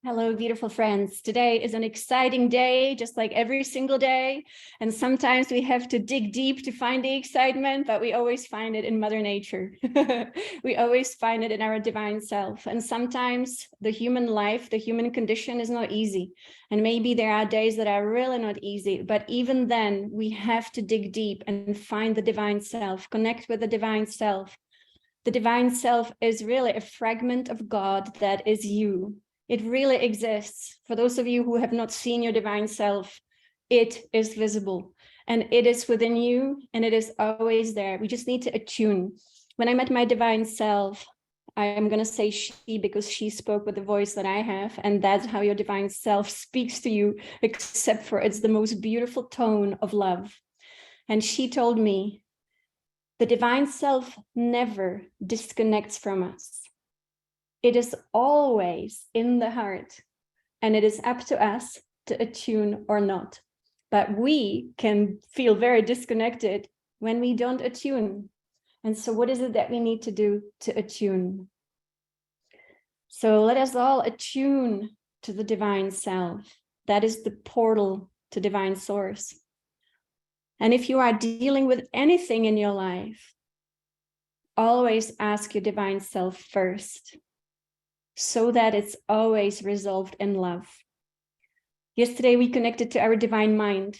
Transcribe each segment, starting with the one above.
Hello, beautiful friends. Today is an exciting day, just like every single day. And sometimes we have to dig deep to find the excitement, but we always find it in Mother Nature. We always find it in our divine self. And sometimes the human life, the human condition is not easy. And maybe there are days that are really not easy, but even then we have to dig deep and find the divine self, connect with the divine self. The divine self is really a fragment of God that is you. It really exists. For those of you who have not seen your divine self, it is visible and it is within you and it is always there. We just need to attune. When I met my divine self, I am going to say she because she spoke with the voice that I have, and that's how your divine self speaks to you, except for it's the most beautiful tone of love. And she told me, the divine self never disconnects from us. It is always in the heart, and it is up to us to attune or not. But we can feel very disconnected when we don't attune. And so what is it that we need to do to attune? So let us all attune to the divine self. That is the portal to divine source. And if you are dealing with anything in your life, always ask your divine self first, so that it's always resolved in love. Yesterday, we connected to our divine mind.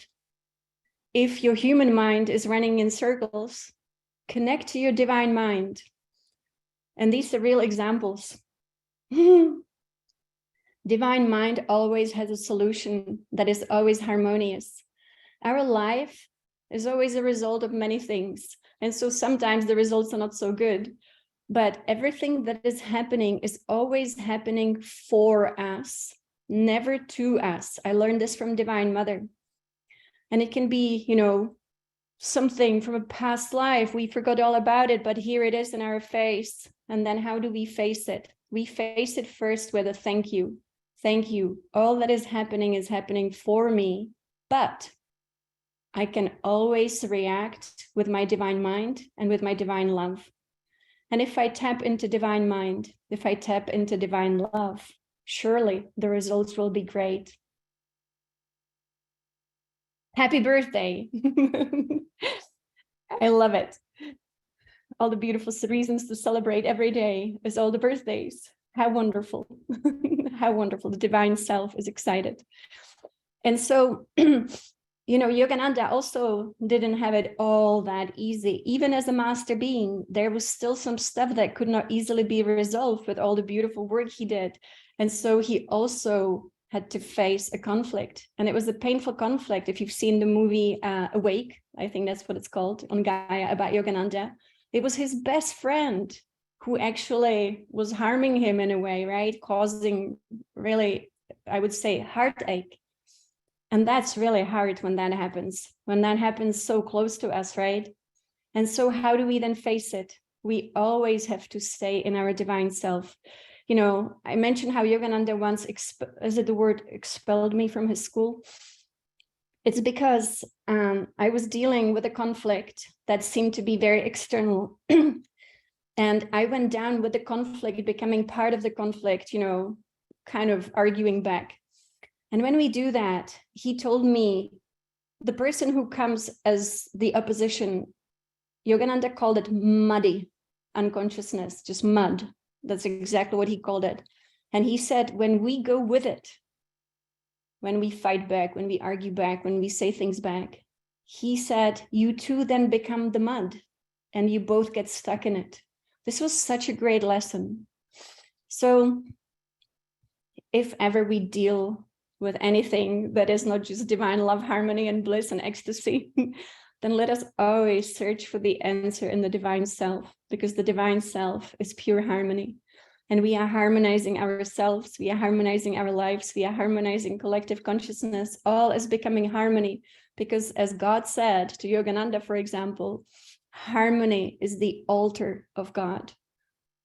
If your human mind is running in circles, connect to your divine mind. And these are real examples. Divine mind always has a solution that is always harmonious. Our life is always a result of many things. And so sometimes the results are not so good. But everything that is happening is always happening for us, never to us. I learned this from Divine Mother. And it can be, something from a past life. We forgot all about it, but here it is in our face. And then how do we face it? We face it first with a thank you. Thank you. All that is happening for me. But I can always react with my divine mind and with my divine love. And if I tap into divine mind, if I tap into divine love, surely the results will be great. Happy birthday. I love it. All the beautiful reasons to celebrate every day is all the birthdays. How wonderful. How wonderful. The divine self is excited. And so, Yogananda also didn't have it all that easy. Even as a master being, there was still some stuff that could not easily be resolved with all the beautiful work he did. And so he also had to face a conflict. And it was a painful conflict. If you've seen the movie Awake, I think that's what it's called, on Gaia, about Yogananda, it was his best friend who actually was harming him in a way, right? Causing really, I would say, heartache. And that's really hard when that happens so close to us, right? And so how do we then face it? We always have to stay in our divine self. I mentioned how Yogananda once, expelled me from his school. It's because I was dealing with a conflict that seemed to be very external. And I went down with the conflict, becoming part of the conflict, kind of arguing back. And when we do that, he told me, the person who comes as the opposition, Yogananda called it muddy unconsciousness, just mud. That's exactly what he called it. And he said, when we go with it, when we fight back, when we argue back, when we say things back, he said, you too then become the mud and you both get stuck in it. This was such a great lesson. So if ever we deal with anything that is not just divine love, harmony, and bliss and ecstasy, then let us always search for the answer in the divine self, because the divine self is pure harmony. And we are harmonizing ourselves, we are harmonizing our lives, we are harmonizing collective consciousness. All is becoming harmony, because as God said to Yogananda, for example, harmony is the altar of God.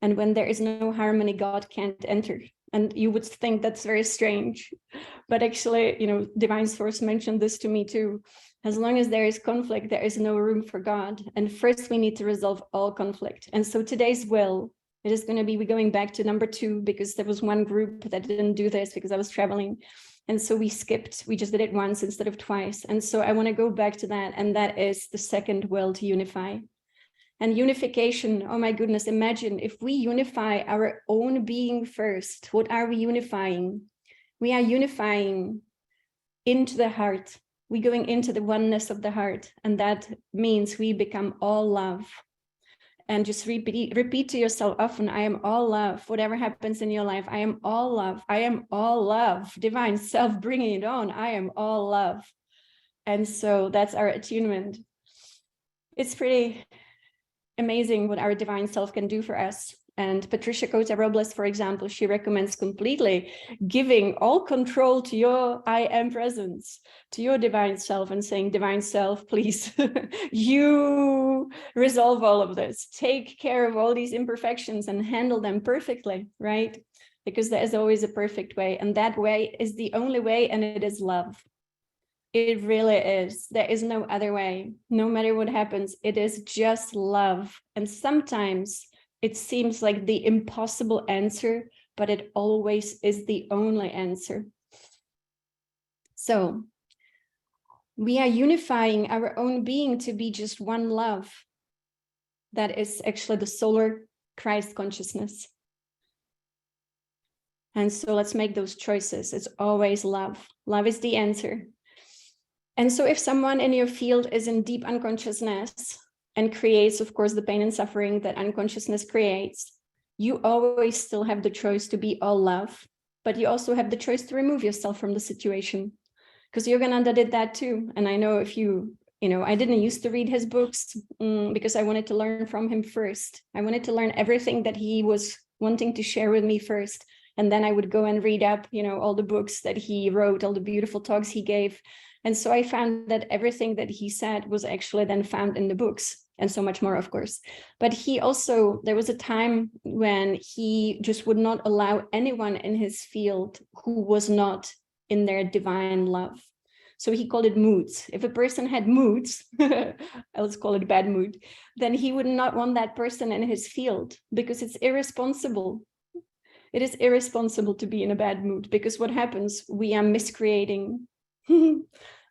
And when there is no harmony, God can't enter. And you would think that's very strange, but actually, Divine Source mentioned this to me too. As long as there is conflict, there is no room for God. And first we need to resolve all conflict. And so today's will It is going to be, we're going back to number 2 because there was one group that didn't do this because I was traveling. And so we skipped, we just did it once instead of twice. And so I want to go back to that. And that is the second will, to unify. And unification, oh my goodness, imagine if we unify our own being first, what are we unifying? We are unifying into the heart. We're going into the oneness of the heart. And that means we become all love. And just repeat to yourself often, I am all love. Whatever happens in your life, I am all love. I am all love. Divine self, bringing it on. I am all love. And so that's our attunement. It's pretty amazing what our divine self can do for us. And Patricia Cota-Robles, for example, she recommends completely giving all control to your I am presence, to your divine self, and saying, divine self, please, you resolve all of this. Take care of all these imperfections and handle them perfectly, right? Because there is always a perfect way. And that way is the only way, and it is love. It really is. There is no other way. No matter what happens, it is just love. And sometimes it seems like the impossible answer, but it always is the only answer. So we are unifying our own being to be just one love. That is actually the solar Christ consciousness. And so let's make those choices. It's always love. Love is the answer. And so if someone in your field is in deep unconsciousness and creates, of course, the pain and suffering that unconsciousness creates, you always still have the choice to be all love, but you also have the choice to remove yourself from the situation, because Yogananda did that too. And I know if you know, I didn't used to read his books because I wanted to learn from him first. I wanted to learn everything that he was wanting to share with me first. And then I would go and read up, you know, all the books that he wrote, all the beautiful talks he gave. And so I found that everything that he said was actually then found in the books, and so much more, of course. But he also, there was a time when he just would not allow anyone in his field who was not in their divine love. So he called it moods. If a person had moods, let's call it bad mood, then he would not want that person in his field, because it's irresponsible. It is irresponsible to be in a bad mood, because what happens? We are miscreating.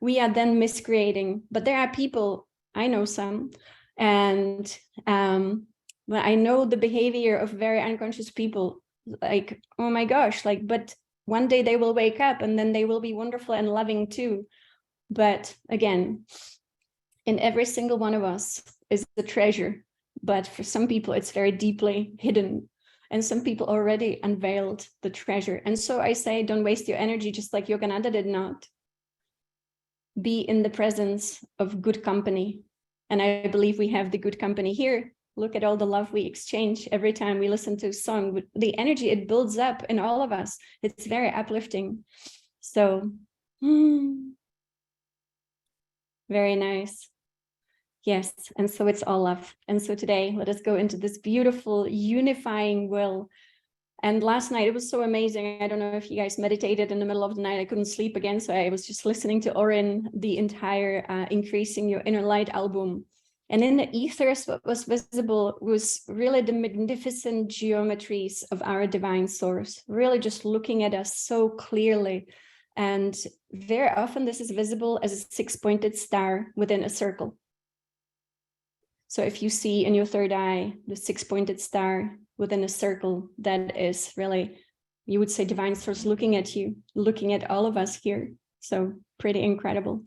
We are then miscreating. But there are people, I know some, and when I know the behavior of very unconscious people, like, oh my gosh, like, but one day they will wake up and then they will be wonderful and loving too. But again, in every single one of us is the treasure, but for some people it's very deeply hidden. And some people already unveiled the treasure. And so I say, don't waste your energy, just like Yogananda did not. Be in the presence of good company. And I believe we have the good company here. Look at all the love we exchange every time we listen to a song. The energy it builds up in all of us. It's very uplifting. So, very nice. Yes, and so it's all love. And so today, let us go into this beautiful unifying will. And last night, it was so amazing. I don't know if you guys meditated in the middle of the night. I couldn't sleep again, so I was just listening to Orin, the entire Increasing Your Inner Light album. And in the ethers, what was visible was really the magnificent geometries of our divine source, really just looking at us so clearly. And very often this is visible as a 6-pointed star within a circle. So if you see in your third eye, the 6-pointed star within a circle, that is really, you would say, divine source looking at you, looking at all of us here. So pretty incredible.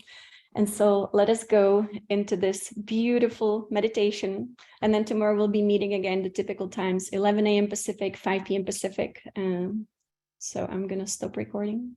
And so let us go into this beautiful meditation. And then tomorrow we'll be meeting again, the typical times, 11 a.m. Pacific, 5 p.m. Pacific. So I'm going to stop recording.